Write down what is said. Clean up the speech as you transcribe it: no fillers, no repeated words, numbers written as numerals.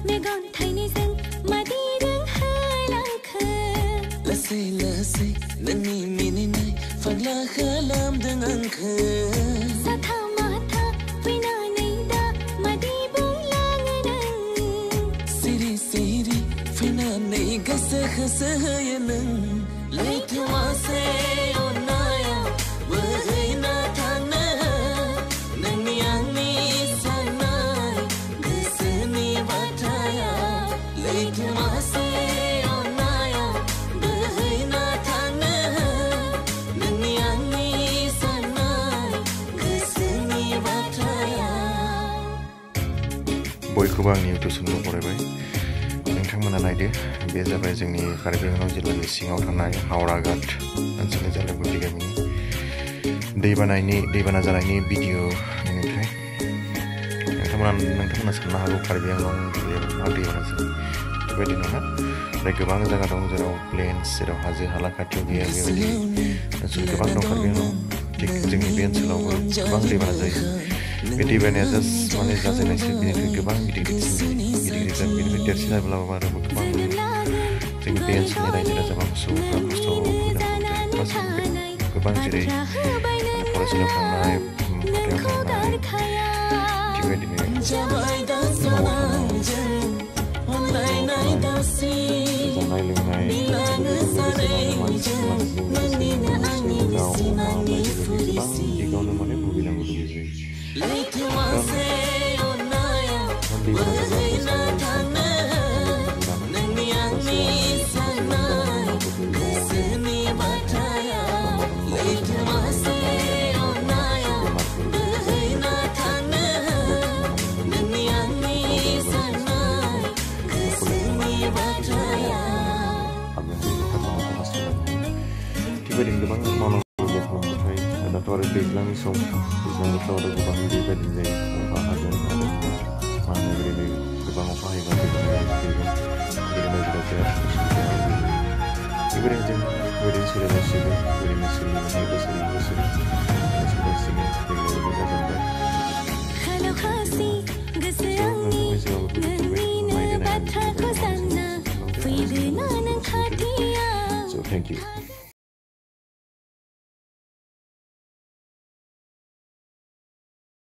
मेगन थाइनैजों मादि रोंहोलांखो लासै लासै नोंनि मिनिनाय फाग्ला खालामदों आंखो साथा माथा फैनानै दा मादि बुंलाङो नों सिरि सिरि फैनानै गोसो होसोयो नों लैथोमासे अननाया बोहैना थाङो नोंनि आंनि साननाय गोसोनि बाथ्राया लैथोमासे अननाया बोहैना थाङो नोंनि आंनि साननाय गोसोनि बाथ्राया बयखौबो आंनि इउटुब चेनेलाव बरायबाय नोंथांमोना नायदो बे जाबाय जोंनि कार्बि आंलं जिल्लानि सिङाव थानाय हावराघाट ओनसोलनि जालायगुदि गामिनि दैबाना जानायनि भिडिअ नोंनिफ्राय नोंथांमोना साननो हागौ कार्बि आंलं जिल्लायाव मा दैबाना जायो बेबायदि नङा ओमफ्राय गोबां जायगा दं जेराव प्लेन्स जेराव हाजो हाला खाथियाव गैया बेबायदि ओनसोल गोबां दं कार्बि आंलं थिग जोंनि बे ओनसोलावबो गोबां दैबाना जायो बे दैबानाया जास्ट माने जाजेननायसो बेनिफ्राय गोबां गिदिर बेनिफ्राय देरसिन जाब्लाबो आरो गोबां जोंनि बे ओनसोलनि रायजो राजाफोरा सुबुंफ्रा खस्थ' भुगिनांगौ गोबां जेरै फरायसालियाव थांनाय हाथायाव थांनाय थिग बेबायदिनो जानाय लोंनाय दिगावनो माने भुगिनांगौ जायो बेबायदिनो गोबां मावनांगौ खालामबाथाय दाथ' आरो दैज्लांनि सम दैज्लां बोथोराव आरो गोबां बेबायदिनो जायो अखा हागोन आरो मा होनो बेबायदिनो गोबां अखा हायोबा बेबायदिनो जों बेबायदिनो सोलिगासिनो बेबायदिनो सोलिबाय बोसोरै देग्लायबो जाजेनबाय So thank you.